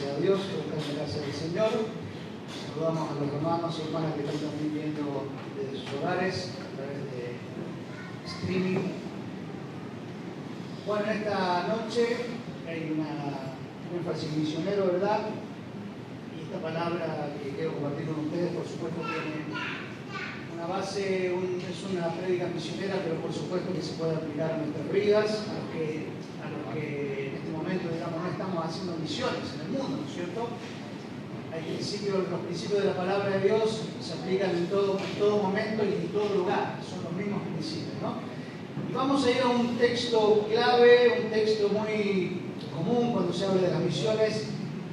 sea a Dios, que buscan la gracia del Señor. Saludamos a los hermanos y hermanas que están también viendo desde sus hogares a través de streaming. Bueno, en esta noche hay un énfasis misionero, ¿verdad? Y esta palabra que quiero compartir con ustedes, por supuesto, tiene una base, es una prédica misionera, pero por supuesto que se puede aplicar a nuestras vidas, a los que en este momento, digamos, no estamos haciendo misiones en el mundo, ¿no es cierto? Los principios de la palabra de Dios se aplican en todo momento y en todo lugar, son los mismos principios, ¿no? Y vamos a ir a un texto clave, un texto muy común cuando se habla de las misiones,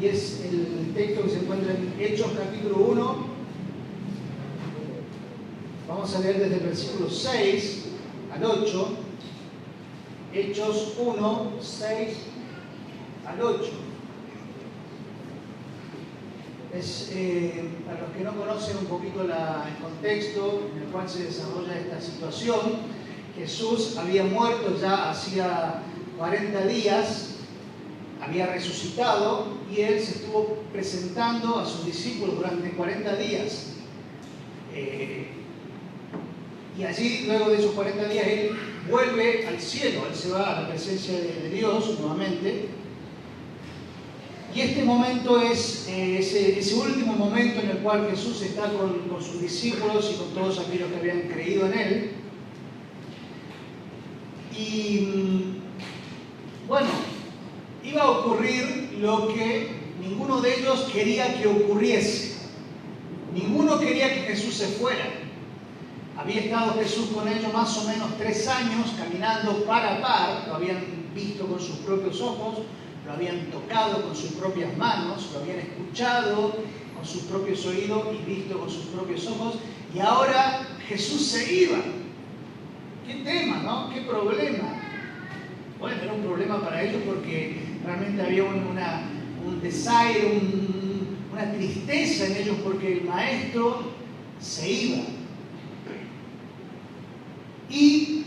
y es el texto que se encuentra en Hechos capítulo 1. Vamos a leer desde el versículo 6 al 8. Hechos 1, 6 al 8. Para los que no conocen un poquito el contexto en el cual se desarrolla esta situación, Jesús había muerto ya hacía 40 días, había resucitado y él se estuvo presentando a sus discípulos durante 40 días. Y allí, luego de esos 40 días, él vuelve al cielo, él se va a la presencia de Dios nuevamente. Y este momento es ese último momento en el cual Jesús está con sus discípulos y con todos aquellos que habían creído en él. Y bueno, iba a ocurrir lo que ninguno de ellos quería que ocurriese. Ninguno quería que Jesús se fuera. Había estado Jesús con ellos más o menos 3 años, caminando par a par, lo habían visto con sus propios ojos, lo habían tocado con sus propias manos, lo habían escuchado con sus propios oídos y visto con sus propios ojos, y ahora Jesús se iba. ¿Qué tema, no? ¿Qué problema? Bueno, era un problema para ellos porque realmente había un desaire, una tristeza en ellos porque el maestro se iba. Y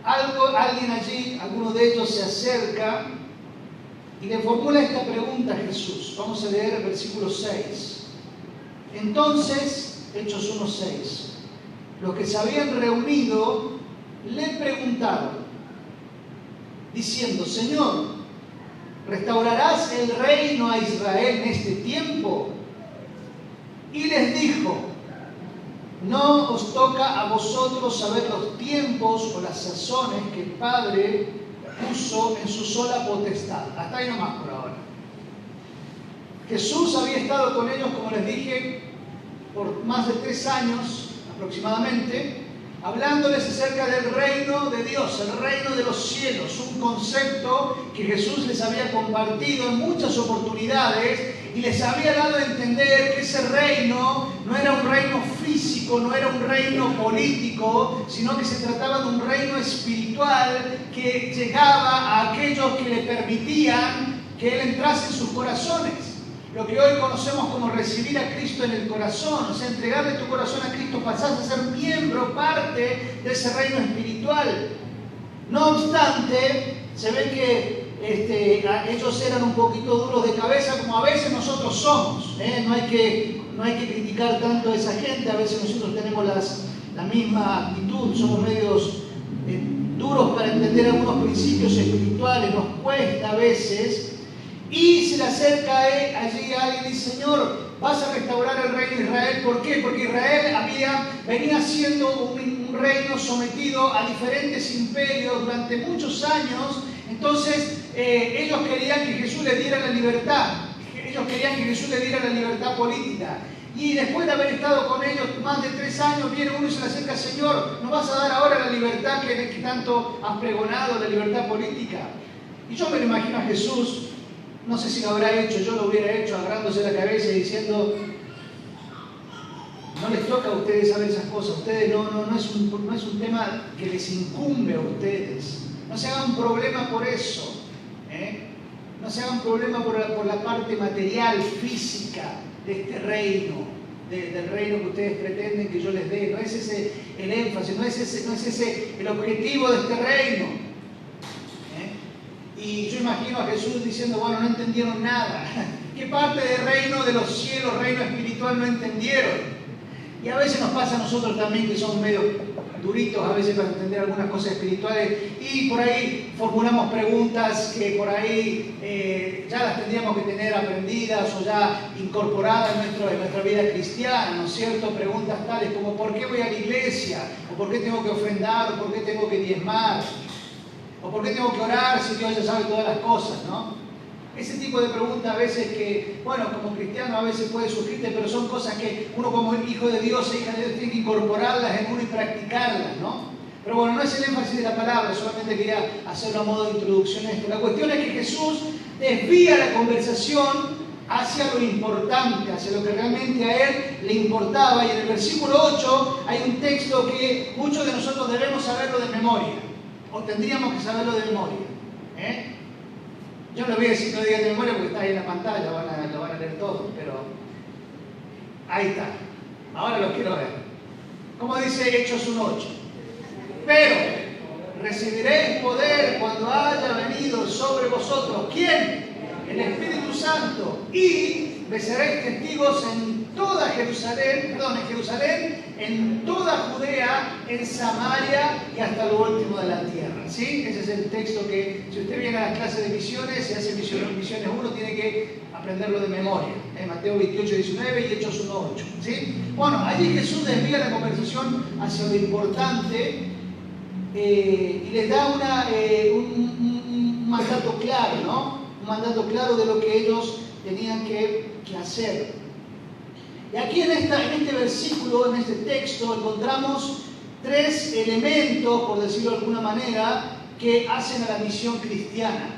alguien allí, alguno de ellos se acerca y le formula esta pregunta a Jesús. Vamos a leer el versículo 6. Entonces, Hechos 1:6, los que se habían reunido le preguntaron, diciendo, Señor, ¿restaurarás el reino a Israel en este tiempo? Y les dijo, no os toca a vosotros saber los tiempos o las sazones que el Padre puso en su sola potestad. Hasta ahí nomás por ahora. Jesús había estado con ellos, como les dije, por más de 3 años aproximadamente, hablándoles acerca del reino de Dios, el reino de los cielos, un concepto que Jesús les había compartido en muchas oportunidades y les había dado a entender que ese reino no era un reino físico, no era un reino político, sino que se trataba de un reino espiritual que llegaba a aquellos que le permitían que Él entrase en sus corazones. Lo que hoy conocemos como recibir a Cristo en el corazón, o sea, entregarle tu corazón a Cristo, pasás a ser miembro, parte de ese reino espiritual. No obstante, se ve que ellos eran un poquito duros de cabeza, como a veces nosotros somos. No hay que criticar tanto a esa gente, a veces nosotros tenemos la misma actitud, somos medios duros para entender algunos principios espirituales, nos cuesta a veces. Y se le acerca allí a alguien y dice, Señor, vas a restaurar el reino de Israel. ¿Por qué? Porque Israel venía siendo un reino sometido a diferentes imperios durante muchos años. Entonces, ellos querían que Jesús les diera la libertad. Ellos querían que Jesús les diera la libertad política. Y después de haber estado con ellos más de 3 años, viene uno y se le acerca, Señor, ¿nos vas a dar ahora la libertad que tanto has pregonado, la libertad política? Y yo me lo imagino a Jesús. No sé si lo habrá hecho, yo lo hubiera hecho agarrándose la cabeza y diciendo, no les toca a ustedes saber esas cosas, ustedes no es un tema que les incumbe a ustedes, no se hagan un problema por eso, no se hagan un problema por la parte material, física de este reino, del reino que ustedes pretenden que yo les dé, no es ese el énfasis, no es ese el objetivo de este reino. Y yo imagino a Jesús diciendo, bueno, no entendieron nada. qué parte del reino de los cielos, reino espiritual, no entendieron. Y a veces nos pasa a nosotros también que somos medio duritos a veces para entender algunas cosas espirituales y por ahí formulamos preguntas que por ahí ya las tendríamos que tener aprendidas o ya incorporadas en nuestra vida cristiana, ¿no es cierto? Preguntas tales como ¿por qué voy a la iglesia? ¿O por qué tengo que ofrendar? ¿O por qué tengo que diezmar? ¿O por qué tengo que orar si Dios ya sabe todas las cosas, ¿no? Ese tipo de preguntas a veces que, bueno, como cristiano a veces puede surgirte, pero son cosas que uno como hijo de Dios e hija de Dios tiene que incorporarlas en uno y practicarlas, ¿no? Pero bueno, no es el énfasis de la palabra, solamente quería hacerlo a modo de introducción a esto. La cuestión es que Jesús desvía la conversación hacia lo importante, hacia lo que realmente a Él le importaba. Y en el versículo 8 hay un texto que muchos de nosotros debemos saberlo de memoria, o tendríamos que saberlo de memoria. Yo no voy a decir que lo diga de memoria porque está ahí en la pantalla, lo van a leer todos, pero ahí está. Ahora lo quiero ver. ¿Cómo dice Hechos 1:8? Pero recibiréis poder cuando haya venido sobre vosotros. ¿Quién? El Espíritu Santo. Y me seréis testigos en toda Jerusalén, en toda Judea, en Samaria y hasta lo último de la tierra. ¿Sí? Ese es el texto que, si usted viene a las clases de misiones, se hace misiones 1, tiene que aprenderlo de memoria. Mateo 28:19 y Hechos 1:8. ¿Sí? Bueno, allí Jesús desvía la conversación hacia lo importante y les da un mandato claro, ¿no? Un mandato claro de lo que ellos tenían que hacer. Y aquí en este versículo, en este texto, encontramos 3 elementos, por decirlo de alguna manera, que hacen a la misión cristiana,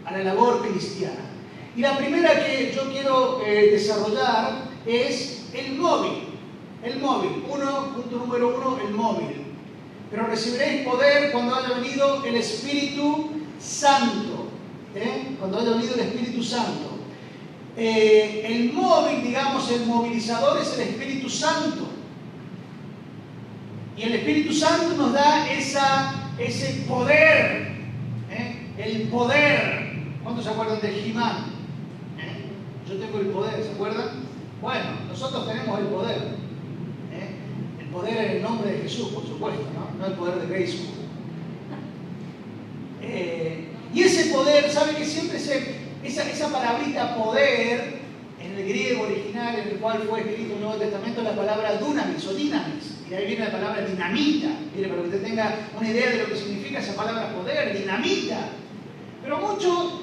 a la labor cristiana. Y la primera que yo quiero desarrollar es el móvil. El móvil. Punto número 1, el móvil. Pero recibiréis poder cuando haya venido el Espíritu Santo. Cuando haya venido el Espíritu Santo. El móvil, digamos, el movilizador es el Espíritu Santo. Y el Espíritu Santo nos da ese poder. El poder. ¿Cuántos se acuerdan del He-Man? Yo tengo el poder, ¿se acuerdan? Bueno, nosotros tenemos el poder. El poder en el nombre de Jesús, por supuesto, no el poder de Grayskull. Y ese poder, ¿sabe que siempre esa palabrita poder, en el griego original en el cual fue escrito el Nuevo Testamento, la palabra dunamis o dinamis, y de ahí viene la palabra dinamita. Mire, para que usted tenga una idea de lo que significa esa palabra poder, dinamita. Pero mucho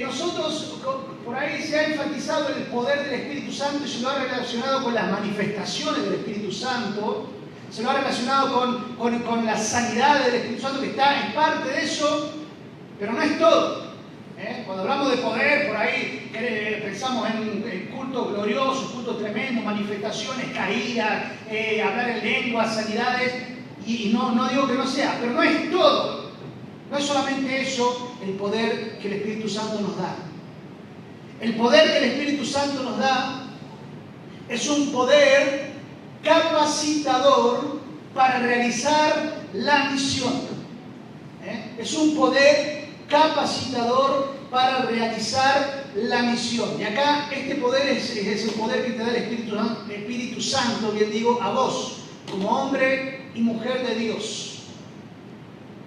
nosotros, por ahí se ha enfatizado el poder del Espíritu Santo y se lo ha relacionado con las manifestaciones del Espíritu Santo, se lo ha relacionado con la sanidad del Espíritu Santo, que está en parte de eso, pero no es todo. Cuando hablamos de poder, por ahí pensamos en cultos gloriosos, cultos tremendos, manifestaciones, caídas, hablar en lenguas, sanidades, y no digo que no sea, pero no es todo. No es solamente eso el poder que el Espíritu Santo nos da. El poder que el Espíritu Santo nos da es un poder capacitador para realizar la misión. Es un poder capacitador para realizar la misión. Y acá este poder es el poder que te da el Espíritu Santo, bien digo, a vos, como hombre y mujer de Dios.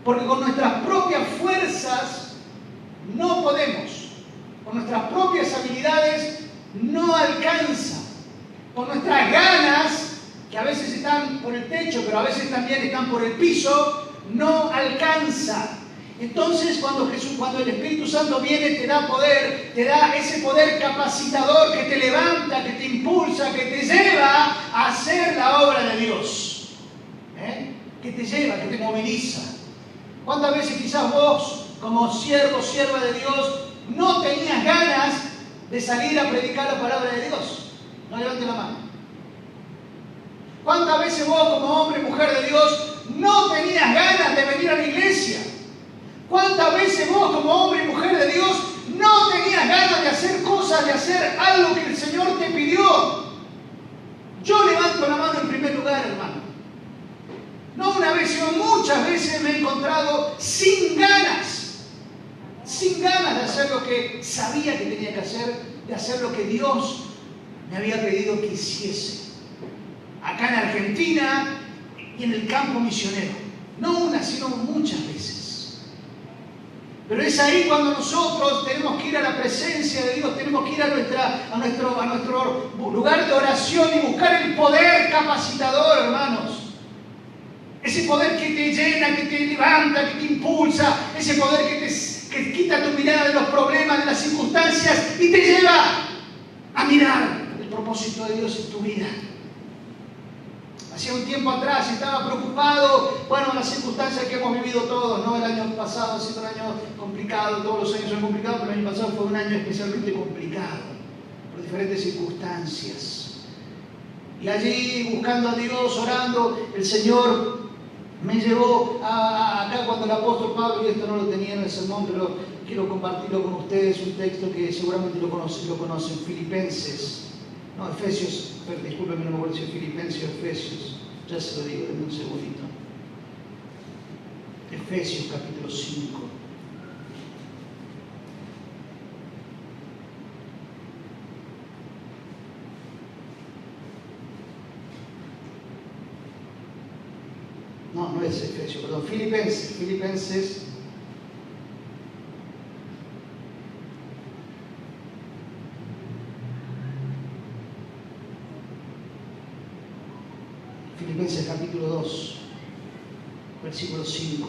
Porque con nuestras propias fuerzas no podemos. Con nuestras propias habilidades no alcanza. Con nuestras ganas, que a veces están por el techo, pero a veces también están por el piso, no alcanza. Entonces, cuando el Espíritu Santo viene, te da poder, te da ese poder capacitador que te levanta, que te impulsa, que te lleva a hacer la obra de Dios. Que te lleva, que te moviliza. ¿Cuántas veces quizás vos, como siervo, sierva de Dios, no tenías ganas de salir a predicar la palabra de Dios? No levante la mano. ¿Cuántas veces vos, como hombre y mujer de Dios, no tenías ganas de venir a la iglesia? ¿Cuántas veces vos, como hombre y mujer de Dios, no tenías ganas de hacer cosas, de hacer algo que el Señor te pidió? Yo levanto la mano en primer lugar, hermano. No una vez, sino muchas veces me he encontrado sin ganas de hacer lo que sabía que tenía que hacer de hacer lo que Dios me había pedido que hiciese. Acá en Argentina y en el campo misionero. No una, sino muchas veces. Pero es ahí cuando nosotros tenemos que ir a la presencia de Dios, tenemos que ir a nuestro lugar de oración y buscar el poder capacitador, hermanos. Ese poder que te llena, que te levanta, que te impulsa, ese poder que quita tu mirada de los problemas, de las circunstancias y te lleva a mirar el propósito de Dios en tu vida. Hacía un tiempo atrás estaba preocupado, bueno, las circunstancias que hemos vivido todos, ¿no? El año pasado ha sido un año complicado, todos los años son complicados, pero el año pasado fue un año especialmente complicado, por diferentes circunstancias. Y allí, buscando a Dios, orando, el Señor me llevó acá cuando el apóstol Pablo, y esto no lo tenía en el sermón, pero quiero compartirlo con ustedes, un texto que seguramente lo conocen, Filipenses. No, Efesios, discúlpenme, no me acuerdo si es Filipenses o Efesios, ya se lo digo, denme un segundito. Efesios capítulo 5. No es Efesios, perdón, Filipenses. Filipenses 2, versículo 5.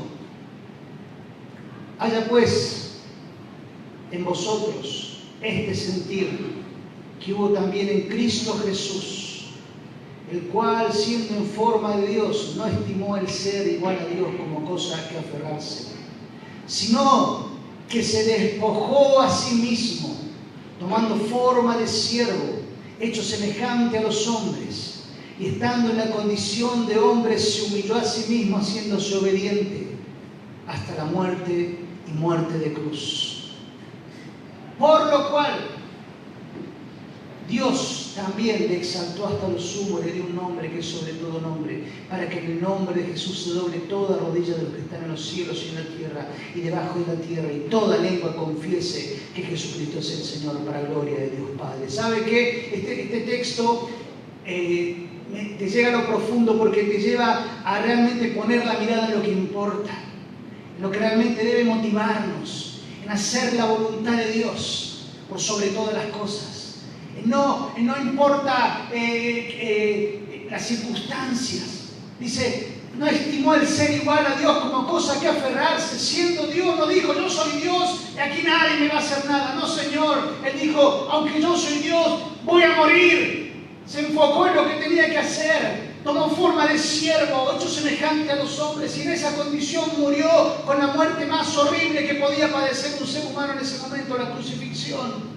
Haya pues en vosotros este sentir que hubo también en Cristo Jesús, el cual, siendo en forma de Dios, no estimó el ser igual a Dios como cosa a que aferrarse, sino que se despojó a sí mismo, tomando forma de siervo, hecho semejante a los hombres, y estando en la condición de hombre, se humilló a sí mismo, haciéndose obediente hasta la muerte y muerte de cruz. Por lo cual Dios también le exaltó hasta lo sumo, le dio un nombre que es sobre todo nombre, para que en el nombre de Jesús se doble toda rodilla de los que están en los cielos y en la tierra y debajo de la tierra, y toda lengua confiese que Jesucristo es el Señor, para gloria de Dios Padre. ¿Sabe qué? Este texto te llega a lo profundo, porque te lleva a realmente poner la mirada en lo que importa, en lo que realmente debe motivarnos, en hacer la voluntad de Dios por sobre todas las cosas. No importa las circunstancias. Dice, no estimó el ser igual a Dios como cosa que aferrarse. Siendo Dios, no dijo, yo soy Dios y aquí nadie me va a hacer nada. No, Señor. Él dijo, aunque yo soy Dios, voy a morir. Se enfocó en lo que tenía que hacer. Tomó forma de siervo, hecho semejante a los hombres, y en esa condición murió con la muerte más horrible que podía padecer un ser humano en ese momento, la crucifixión.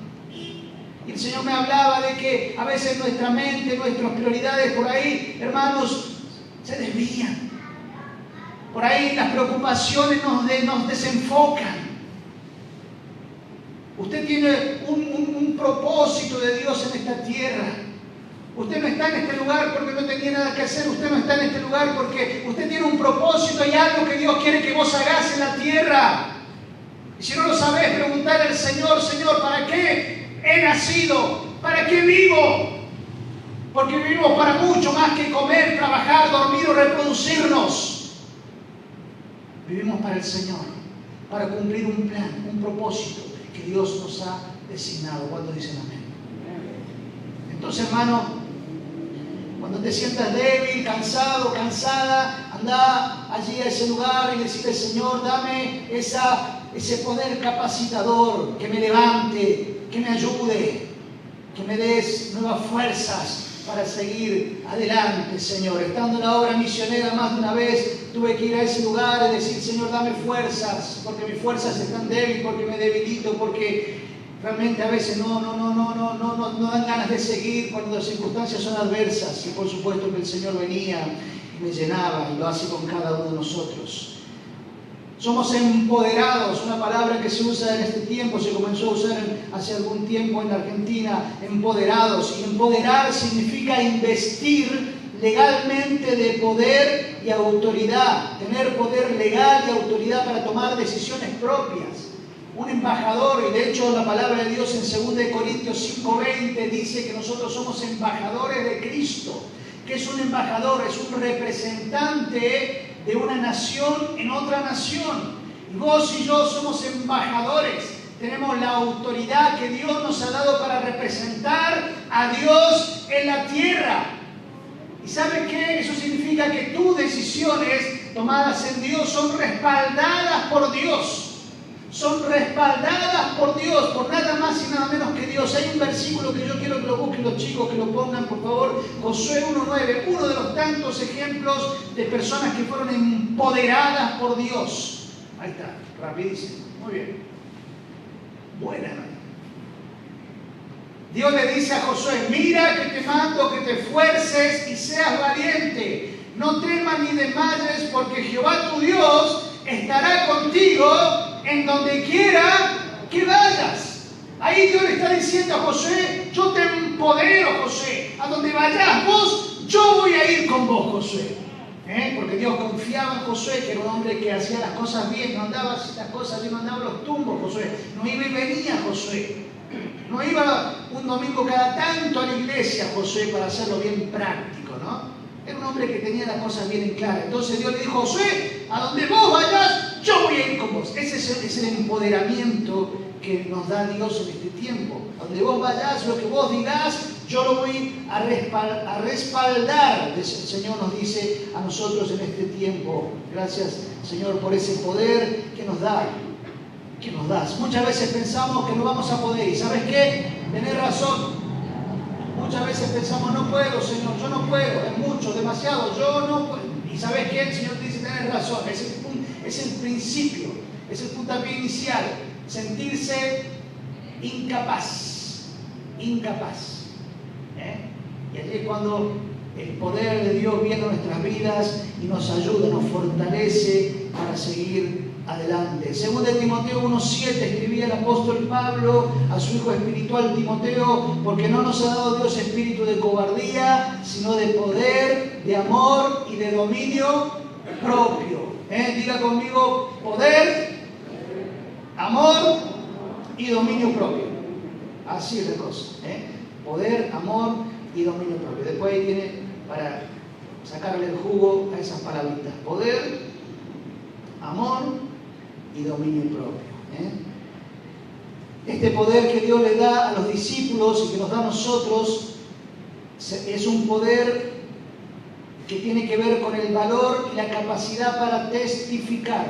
Y el Señor me hablaba de que a veces nuestra mente, nuestras prioridades por ahí, hermanos, se desvían. Por ahí las preocupaciones nos desenfocan. Usted tiene un propósito de Dios en esta tierra. Usted no está en este lugar porque no tenía nada que hacer. Usted no está en este lugar porque usted tiene un propósito y algo que Dios quiere que vos hagas en la tierra. Y si no lo sabés, preguntar al Señor, Señor, ¿para qué he nacido? ¿Para qué vivo? Porque vivimos para mucho más que comer, trabajar, dormir o reproducirnos. Vivimos para el Señor, para cumplir un plan, un propósito que Dios nos ha designado. ¿Cuántos dicen amén? Entonces, hermano, cuando te sientas débil, cansado, cansada, anda allí a ese lugar y decirle, Señor, dame ese poder capacitador, que me levante, que me ayude, que me des nuevas fuerzas para seguir adelante, Señor. Estando en la obra misionera más de una vez, tuve que ir a ese lugar y decir, Señor, dame fuerzas, porque mis fuerzas están débiles, porque me debilito, porque realmente a veces no dan ganas de seguir cuando las circunstancias son adversas. Y por supuesto que el Señor venía y me llenaba, y lo hace con cada uno de nosotros. Somos empoderados, una palabra que se usa en este tiempo, se comenzó a usar hace algún tiempo en la Argentina, empoderados. Y empoderar significa investir legalmente de poder y autoridad, tener poder legal y autoridad para tomar decisiones propias. un embajador, y de hecho la palabra de Dios en 2 Corintios 5:20 dice que nosotros somos embajadores de Cristo. ¿Qué es un embajador? Es un representante de una nación en otra nación. Y vos y yo somos embajadores. Tenemos la autoridad que Dios nos ha dado para representar a Dios en la tierra. ¿Y sabe qué? Eso significa que tus decisiones tomadas en Dios son respaldadas por Dios. Son respaldadas por Dios, por nada más y nada menos que Dios. Hay un versículo que yo quiero que lo busquen los chicos, que lo pongan por favor, Josué 1:9, uno de los tantos ejemplos de personas que fueron empoderadas por Dios. Ahí está, rapidísimo, muy bien. Buena. Dios le dice a Josué, mira que te mando que te esfuerces y seas valiente. No temas ni desmayes, porque Jehová tu Dios estará contigo en donde quiera que vayas. Ahí Dios le está diciendo a Josué, yo te empodero, Josué. A donde vayas vos, yo voy a ir con vos, Josué. Porque Dios confiaba en Josué, que era un hombre que hacía las cosas bien, no andaba así las cosas bien, no andaba los tumbos, Josué. No iba y venía, Josué. No iba un domingo cada tanto a la iglesia, Josué, para hacerlo bien práctico, ¿no? Era un hombre que tenía las cosas bien en claro. Entonces Dios le dijo, Josué, a donde vos vayas, yo voy a ir con vos. Ese es el empoderamiento que nos da Dios en este tiempo. A donde vos vayas, lo que vos digas, yo lo voy a respaldar. El Señor nos dice a nosotros en este tiempo. Gracias, Señor, por ese poder que nos da. Que nos das. Muchas veces pensamos que no vamos a poder. ¿Y sabes qué? Tenés razón. Muchas veces pensamos, no puedo, Señor, yo no puedo, es mucho, demasiado, yo no puedo. ¿Y sabes qué? El Señor te dice, tenés razón, es el principio, es el puntapié inicial, sentirse incapaz. Y allí es cuando el poder de Dios viene a nuestras vidas y nos ayuda, nos fortalece para seguir adelante. Según de Timoteo 1:7 escribía el apóstol Pablo a su hijo espiritual Timoteo, porque no nos ha dado Dios espíritu de cobardía, sino de poder, de amor y de dominio propio. Diga conmigo, poder, amor y dominio propio. Así es la cosa. Poder, amor y dominio propio. Después ahí tiene para sacarle el jugo a esas palabritas. Poder, amor y dominio propio. Este poder que Dios le da a los discípulos y que nos da a nosotros es un poder que tiene que ver con el valor y la capacidad para testificar,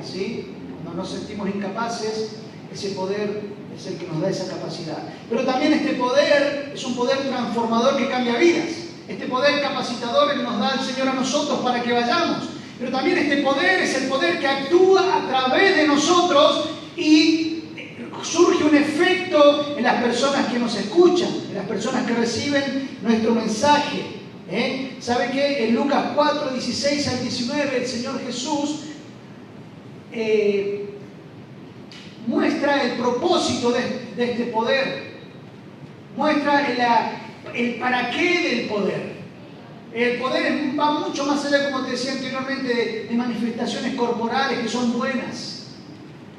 ¿sí? Cuando nos sentimos incapaces, ese poder es el que nos da esa capacidad. Pero también este poder es un poder transformador que cambia vidas. Este poder capacitador que nos da el Señor a nosotros para que vayamos. Pero también este poder es el poder que actúa a través de nosotros y surge un efecto en las personas que nos escuchan, en las personas que reciben nuestro mensaje. ¿Sabe qué? En Lucas 4, 16 al 19, el Señor Jesús muestra el propósito de este poder, muestra el para qué del poder. El poder va mucho más allá, como te decía anteriormente, de manifestaciones corporales que son buenas.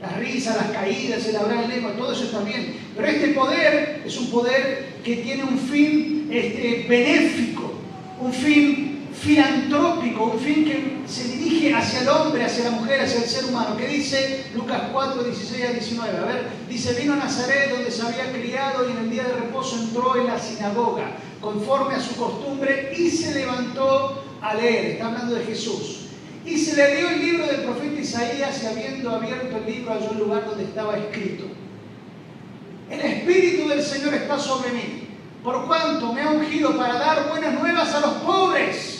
Las risas, las caídas, el hablar en lengua, todo eso está bien. Pero este poder es un poder que tiene un fin benéfico, un fin filantrópico, un fin que se dirige hacia el hombre, hacia la mujer, hacia el ser humano. ¿Qué dice Lucas 4, 16 a 19? A ver, dice, vino a Nazaret donde se había criado y en el día de reposo entró en la sinagoga, conforme a su costumbre, y se levantó a leer. Está hablando de Jesús. Y se le dio el libro del profeta Isaías y habiendo abierto el libro halló el lugar donde estaba escrito: el Espíritu del Señor está sobre mí, por cuanto me ha ungido para dar buenas nuevas a los pobres.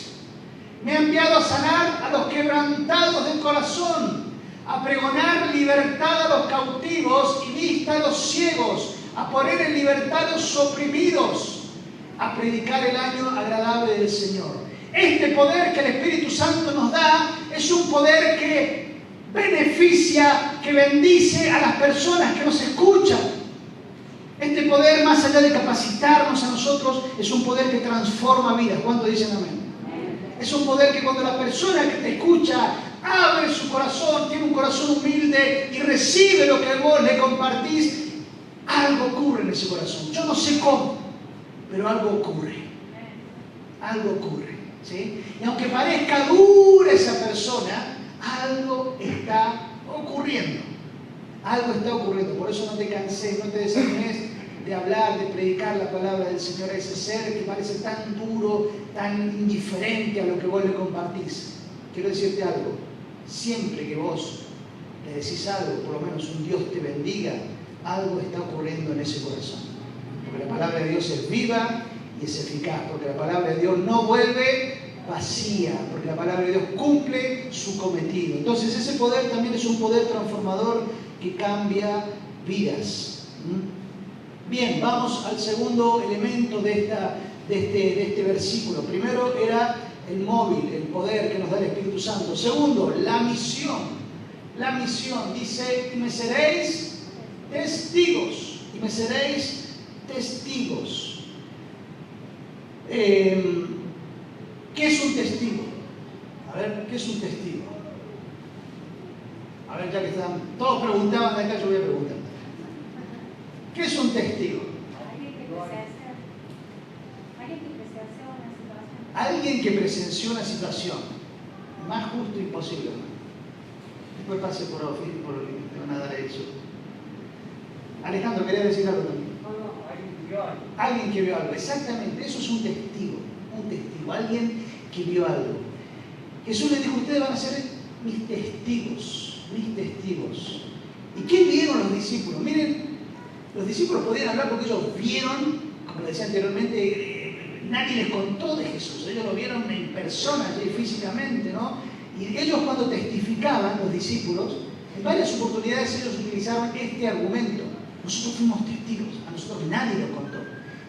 Me ha enviado a sanar a los quebrantados del corazón, a pregonar libertad a los cautivos y vista a los ciegos, a poner en libertad a los oprimidos, a predicar el año agradable del Señor. Este poder que el Espíritu Santo nos da es un poder que beneficia, que bendice a las personas que nos escuchan. Este poder, más allá de capacitarnos a nosotros, es un poder que transforma vidas. ¿Cuántos dicen amén? Es un poder que cuando la persona que te escucha abre su corazón, tiene un corazón humilde y recibe lo que vos le compartís, algo ocurre en ese corazón. Yo no sé cómo, pero algo ocurre. Algo ocurre, ¿sí? Y aunque parezca dura esa persona, algo está ocurriendo. Algo está ocurriendo. Por eso no te canses, no te desanimes de hablar, de predicar la palabra del Señor a ese ser que parece tan duro, tan indiferente a lo que vos le compartís. Quiero decirte algo. Siempre que vos le decís algo, por lo menos un Dios te bendiga, algo está ocurriendo en ese corazón. Porque la palabra de Dios es viva y es eficaz. Porque la palabra de Dios no vuelve vacía. Porque la palabra de Dios cumple su cometido. Entonces ese poder también es un poder transformador que cambia vidas. Bien, vamos al segundo elemento de este versículo. Primero era el móvil, el poder que nos da el Espíritu Santo. Segundo, la misión. La misión dice, y me seréis testigos. Y me seréis testigos. ¿Qué es un testigo? A ver, ¿qué es un testigo? A ver, ya que están, todos preguntaban de acá, yo voy a preguntar. ¿Qué es un testigo? Alguien que presenció una situación. Más justo imposible. Después pase por oficio, te van a dar eso. Alejandro, ¿querías decir algo también? Alguien que vio algo. Exactamente, eso es un testigo. Un testigo, alguien que vio algo. Jesús les dijo, ustedes van a ser mis testigos. Mis testigos. ¿Y qué vieron los discípulos? Miren, los discípulos podían hablar porque ellos vieron, como les decía anteriormente, nadie les contó de Jesús, ellos lo vieron en persona, físicamente, ¿no? Y ellos cuando testificaban, los discípulos, en varias oportunidades ellos utilizaban este argumento. Nosotros fuimos testigos, a nosotros nadie lo contó,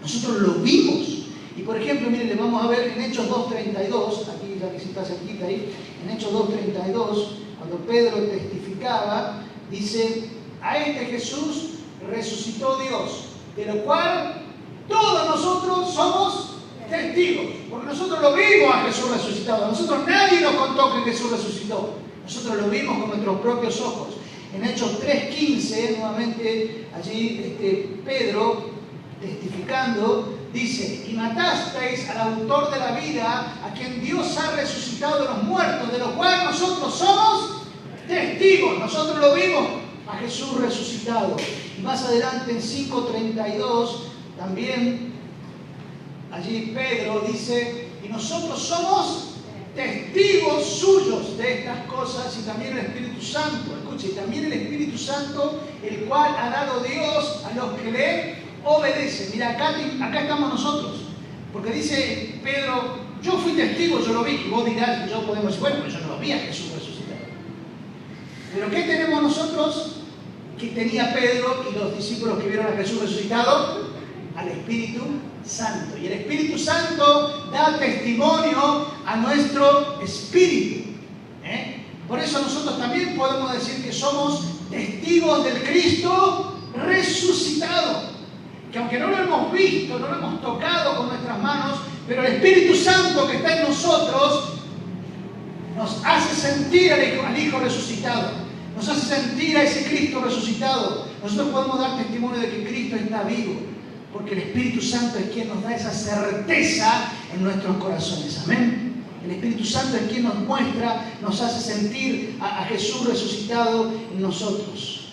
nosotros lo vimos. Y por ejemplo, miren, le vamos a ver en Hechos 2.32, aquí ya que está cerquita ahí, en Hechos 2.32, cuando Pedro testificaba, dice, a este Jesús resucitó Dios, de lo cual todos nosotros somos testigos, porque nosotros lo vimos a Jesús resucitado, a nosotros nadie nos contó que Jesús resucitó, nosotros lo vimos con nuestros propios ojos. En Hechos 3.15, nuevamente allí Pedro testificando, dice, y matasteis al autor de la vida, a quien Dios ha resucitado de los muertos, de lo cual nosotros somos testigos, nosotros lo vimos a Jesús resucitado. Y más adelante en 5.32 también allí Pedro dice, y nosotros somos testigos suyos de estas cosas, y también el Espíritu Santo, escuche, también el Espíritu Santo, el cual ha dado Dios a los que le obedecen. Mira, acá estamos nosotros, porque dice Pedro, yo fui testigo, yo lo vi, y vos dirás, yo podemos decir, bueno, pero yo no lo vi a Jesús resucitado. Pero ¿qué tenemos nosotros que tenía Pedro y los discípulos que vieron a Jesús resucitado? Al Espíritu Santo. Y el Espíritu Santo da testimonio a nuestro espíritu. Por eso nosotros también podemos decir que somos testigos del Cristo resucitado. Que aunque no lo hemos visto, no lo hemos tocado con nuestras manos, pero el Espíritu Santo que está en nosotros nos hace sentir al Hijo resucitado. Nos hace sentir a ese Cristo resucitado. Nosotros podemos dar testimonio de que Cristo está vivo, porque el Espíritu Santo es quien nos da esa certeza en nuestros corazones. Amén. El Espíritu Santo es quien nos muestra, nos hace sentir a Jesús resucitado en nosotros.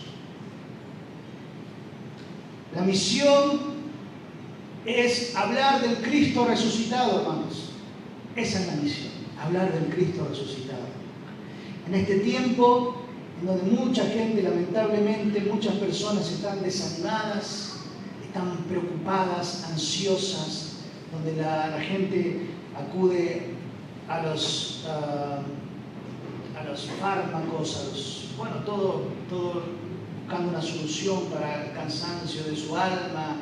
La misión es hablar del Cristo resucitado, hermanos. Esa es la misión, hablar del Cristo resucitado. En este tiempo en donde mucha gente, lamentablemente, muchas personas están desanimadas, están preocupadas, ansiosas, donde la gente acude a los fármacos, todo buscando una solución para el cansancio de su alma,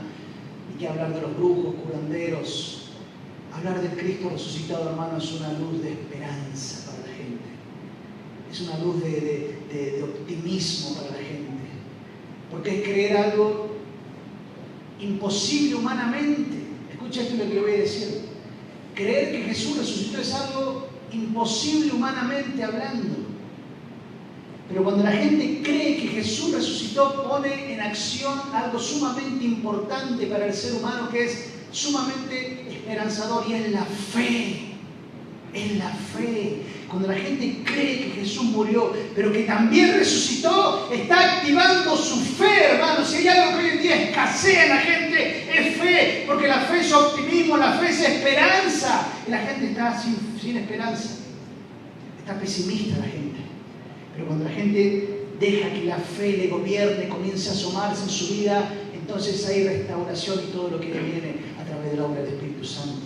y que hablar de los brujos, curanderos. Hablar del Cristo resucitado, hermano, es una luz de esperanza para la gente. Es una luz de optimismo para la gente. Porque es creer algo imposible humanamente. Escucha esto lo que le voy a decir. Creer que Jesús resucitó es algo imposible humanamente hablando. Pero cuando la gente cree que Jesús resucitó, pone en acción algo sumamente importante para el ser humano, que es sumamente esperanzador, y es la fe. Es la fe. Cuando la gente cree que Jesús murió, pero que también resucitó, está activando su fe, hermanos. Si hay algo que hoy en día escasea en la gente, es fe, porque la fe es optimismo, la fe es esperanza. Y la gente está sin esperanza. Está pesimista la gente. Pero cuando la gente deja que la fe le gobierne, comienza a asomarse en su vida, entonces hay restauración y todo lo que le viene a través de la obra del Espíritu Santo.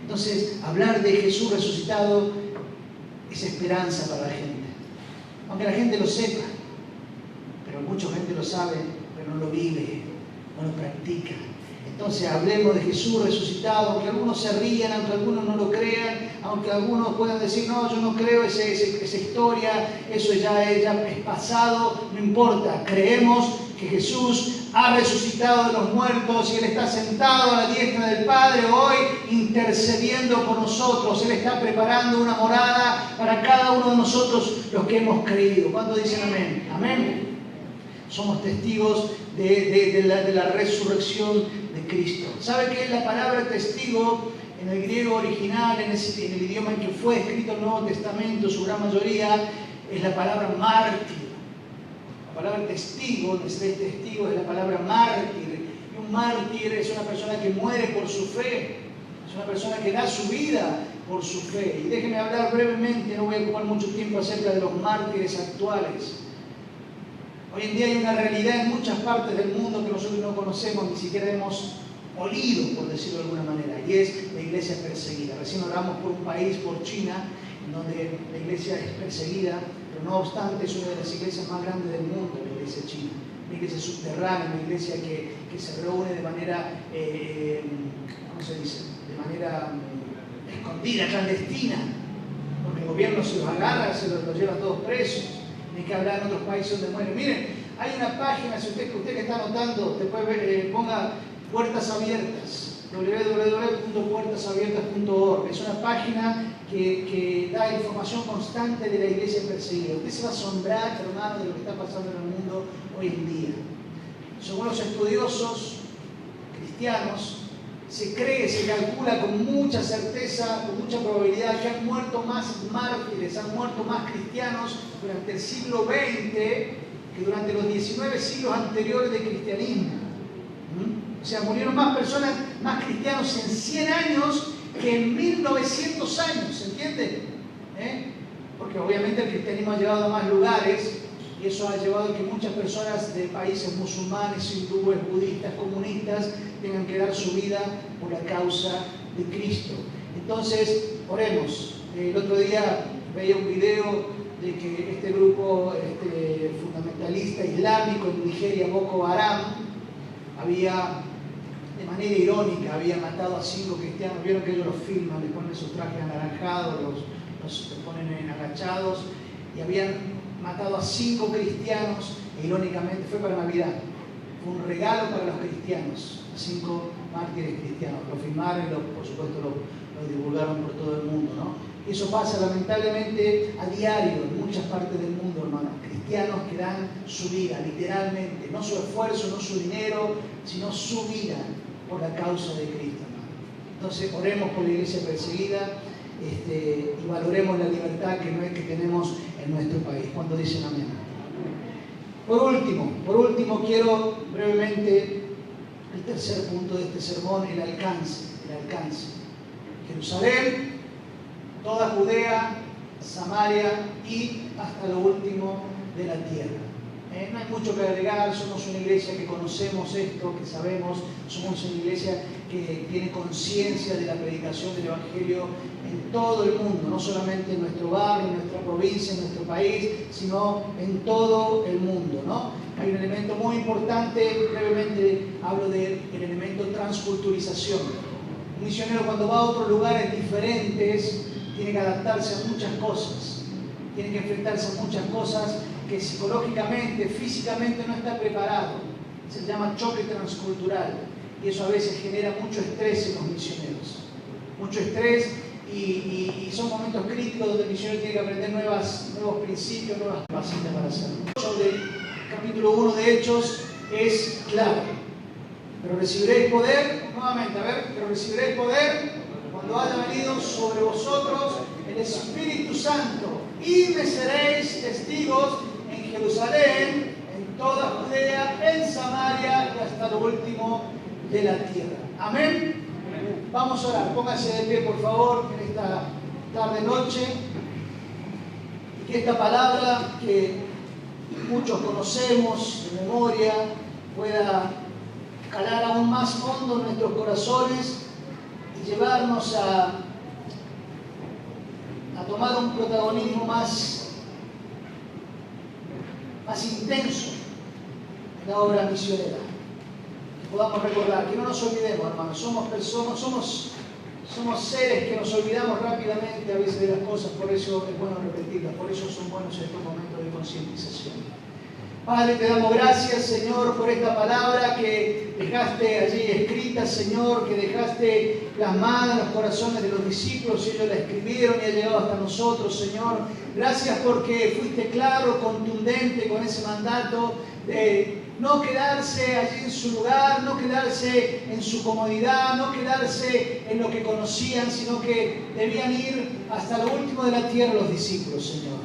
Entonces, hablar de Jesús resucitado es esperanza para la gente. Aunque la gente lo sepa, pero mucha gente lo sabe, pero no lo vive, no lo practica. Entonces, hablemos de Jesús resucitado, aunque algunos se rían, aunque algunos no lo crean, aunque algunos puedan decir, no, yo no creo esa historia, eso ya es pasado, no importa. Creemos que Jesús ha resucitado de los muertos y Él está sentado a la diestra del Padre hoy intercediendo por nosotros. Él está preparando una morada para cada uno de nosotros, los que hemos creído. ¿Cuántos dicen amén? Amén. Somos testigos de la resurrección de Cristo. ¿Sabe qué es la palabra testigo? En el griego original, en el idioma en que fue escrito el Nuevo Testamento, su gran mayoría, es la palabra mártir. La palabra testigo, de ser testigo, es la palabra mártir. Y un mártir es una persona que muere por su fe. Es una persona que da su vida por su fe. Y déjenme hablar brevemente, no voy a ocupar mucho tiempo acerca de los mártires actuales. Hoy en día hay una realidad en muchas partes del mundo que nosotros no conocemos, ni siquiera hemos olido, por decirlo de alguna manera, y es la iglesia perseguida. Recién oramos por un país, por China, en donde la iglesia es perseguida, pero no obstante es una de las iglesias más grandes del mundo, la iglesia china. Una iglesia subterránea, una iglesia que se reúne de manera, ¿cómo se dice? De manera escondida, clandestina, porque el gobierno se los agarra, se los lleva todos presos. Hay que hablar en otros países donde mueren. Miren, hay una página, si usted que está anotando, después ponga Puertas Abiertas, www.puertasabiertas.org. Es una página que da información constante de la iglesia perseguida. Usted se va a asombrar, hermano, de lo que está pasando en el mundo hoy en día. Según los estudiosos cristianos, se calcula con mucha certeza, con mucha probabilidad, que han muerto más mártires, han muerto más cristianos durante el siglo XX que durante los 19 siglos anteriores del cristianismo. O sea, murieron más personas, más cristianos en 100 años que en 1900 años, ¿entiende? Porque obviamente el cristianismo ha llegado a más lugares y eso ha llevado a que muchas personas de países musulmanes, hindúes, budistas, comunistas tengan que dar su vida por la causa de Cristo. Entonces, oremos. El otro día veía un video de que este grupo fundamentalista islámico en Nigeria, Boko Haram, había, de manera irónica, había matado a 5 cristianos. Vieron que ellos los filman, les ponen sus trajes anaranjados, los ponen agachados, y habían matado a 5 cristianos, e irónicamente fue para Navidad. Fue un regalo para los cristianos, 5 mártires cristianos. Lo filmaron y por supuesto lo divulgaron por todo el mundo, ¿no? Y eso pasa lamentablemente a diario en muchas partes del mundo, hermanos. Cristianos que dan su vida, literalmente, no su esfuerzo, no su dinero, sino su vida por la causa de Cristo, hermano. Entonces oremos por la iglesia perseguida y valoremos la libertad que tenemos en nuestro país. ¿Cuándo dicen amén? Por último, quiero brevemente el tercer punto de este sermón, el alcance. Jerusalén, toda Judea, Samaria y hasta lo último de la tierra. No hay mucho que agregar, somos una iglesia que conocemos esto, que sabemos, somos una iglesia que tiene conciencia de la predicación del Evangelio en todo el mundo, no solamente en nuestro barrio, en nuestra provincia, en nuestro país, sino en todo el mundo, ¿no? Hay un elemento muy importante, brevemente hablo del elemento transculturización. Un misionero cuando va a otros lugares diferentes tiene que adaptarse a muchas cosas, tiene que enfrentarse a muchas cosas que psicológicamente, físicamente no está preparado. Se llama choque transcultural y eso a veces genera mucho estrés en los misioneros. Mucho estrés y son momentos críticos donde el misionero tiene que aprender nuevos principios, nuevas capacidades para hacerlo. El capítulo 1 de Hechos es clave. Pero recibiréis poder, nuevamente, pero recibiréis poder cuando haya venido sobre vosotros el Espíritu Santo y me seréis testigos en Jerusalén, en toda Judea, en Samaria y hasta lo último de la tierra. Amén. Vamos a orar. Póngase de pie, por favor, en esta tarde-noche. Y que esta palabra que muchos conocemos de memoria pueda calar aún más hondo en nuestros corazones y llevarnos a tomar un protagonismo más intenso en la obra misionera. Que podamos recordar, que no nos olvidemos, hermanos, somos personas, somos seres que nos olvidamos rápidamente a veces de las cosas, por eso es bueno repetirlas, por eso son buenos estos momentos de concientización. Padre, te damos gracias, Señor, por esta palabra que dejaste allí escrita, Señor, que dejaste plasmada en los corazones de los discípulos, y ellos la escribieron y ha llegado hasta nosotros, Señor. Gracias porque fuiste claro, contundente con ese mandato de no quedarse allí en su lugar, no quedarse en su comodidad, no quedarse en lo que conocían, sino que debían ir hasta lo último de la tierra los discípulos, Señor.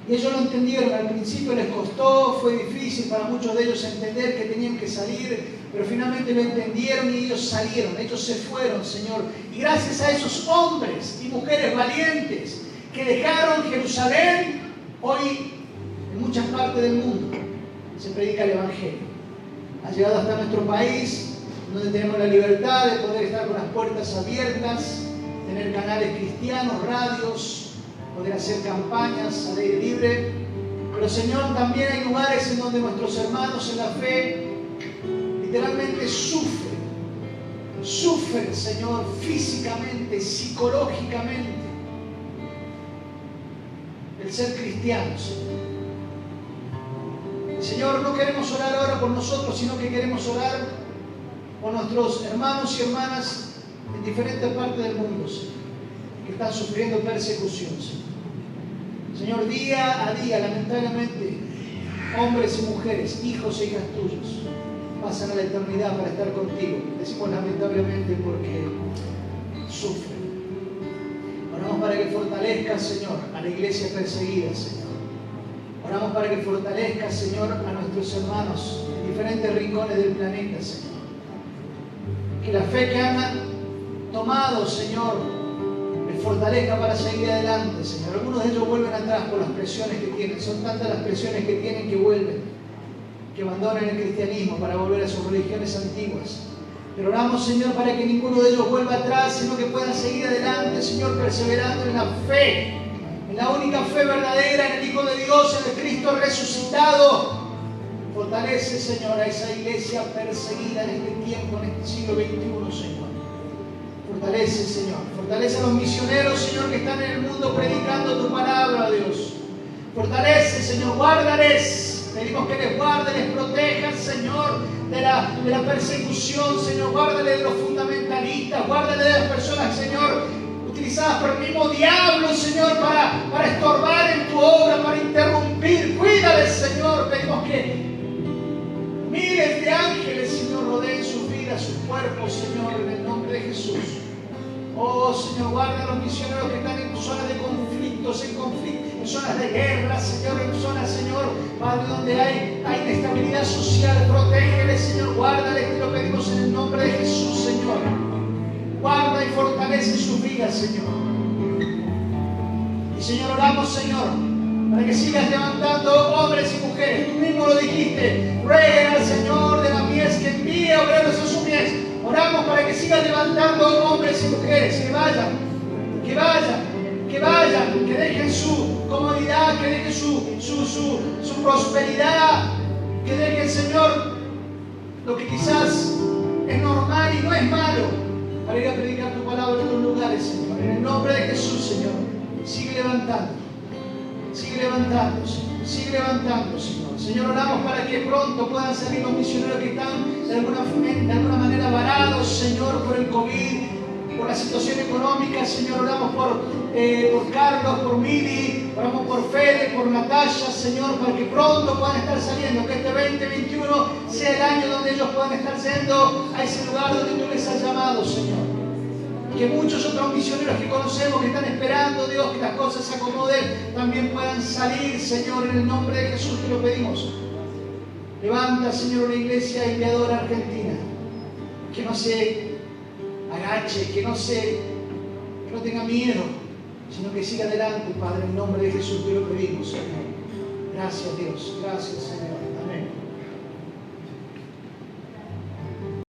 Y ellos lo entendieron, al principio les costó, fue difícil para muchos de ellos entender que tenían que salir, pero finalmente lo entendieron y ellos salieron, ellos se fueron, Señor. Y gracias a esos hombres y mujeres valientes que dejaron Jerusalén, hoy en muchas partes del mundo se predica el Evangelio. Ha llegado hasta nuestro país, donde tenemos la libertad de poder estar con las puertas abiertas, tener canales cristianos, radios, poder hacer campañas al aire libre. Pero, Señor, también hay lugares en donde nuestros hermanos en la fe literalmente sufren, Señor, físicamente, psicológicamente, el ser cristianos. Señor, no queremos orar ahora por nosotros, sino que queremos orar por nuestros hermanos y hermanas en diferentes partes del mundo, Señor, que están sufriendo persecución, Señor. Señor, día a día, lamentablemente, hombres y mujeres, hijos e hijas tuyos, pasan a la eternidad para estar contigo. Decimos lamentablemente porque sufren. Oramos para que fortalezcas, Señor, a la iglesia perseguida, Señor. Oramos para que fortalezcas, Señor, a nuestros hermanos en diferentes rincones del planeta, Señor. Que la fe que han tomado, Señor, fortalezca para seguir adelante, Señor. Algunos de ellos vuelven atrás por las presiones que tienen. Son tantas las presiones que tienen que vuelven, que abandonan el cristianismo para volver a sus religiones antiguas. Pero oramos, Señor, para que ninguno de ellos vuelva atrás, sino que puedan seguir adelante, Señor, perseverando en la fe, en la única fe verdadera, en el Hijo de Dios, en el Cristo resucitado. Fortalece, Señor, a esa iglesia perseguida en este tiempo, en este siglo XXI, Señor. Fortalece, Señor. Fortalece a los misioneros, Señor, que están en el mundo predicando tu palabra, Dios. Fortalece, Señor. Guárdales. Pedimos que les guarde, les proteja, Señor, de la persecución, Señor. Guárdale de los fundamentalistas. Guárdale de las personas, Señor, utilizadas por el mismo diablo, Señor, para estorbar en tu obra, para interrumpir. Cuídales, Señor. Pedimos que miles de ángeles, Señor, rodeen sus vidas, sus cuerpos, Señor, en el nombre de Jesús. Oh, Señor, guarda a los misioneros que están en zonas de conflictos, en zonas de guerra, Señor, en zonas, Señor, Padre, donde hay inestabilidad social. Protégeles, Señor, guárdales, te lo pedimos en el nombre de Jesús, Señor. Guarda y fortalece sus vidas, Señor. Y, Señor, oramos, Señor, para que sigas levantando hombres y mujeres. Tú mismo lo dijiste. Rueguen al Señor de la mies que envíe obreros a su mies. Oramos para que sigas levantando hombres y mujeres. Que dejen su comodidad, que dejen su prosperidad, que dejen, Señor, lo que quizás es normal y no es malo, para ir a predicar tu palabra en los lugares, Señor. En el nombre de Jesús, Señor, sigue levantando, Señor. Señor, oramos para que pronto puedan salir los misioneros que están de alguna manera varados, Señor, por el COVID. por la situación económica, Señor. Oramos por Carlos, por Mili, oramos por Fede, por Natalia, Señor, para que pronto puedan estar saliendo, que este 2021 sea el año donde ellos puedan estar yendo a ese lugar donde tú les has llamado, Señor. Y que muchos otros misioneros que conocemos, que están esperando, Dios, que las cosas se acomoden, también puedan salir, Señor, en el nombre de Jesús te lo pedimos. Levanta, Señor, una iglesia enviadora argentina, que no se agache, que no tenga miedo, sino que siga adelante, Padre, en el nombre de Jesús te lo pedimos, Señor. Gracias, Dios. Gracias, Señor. Amén.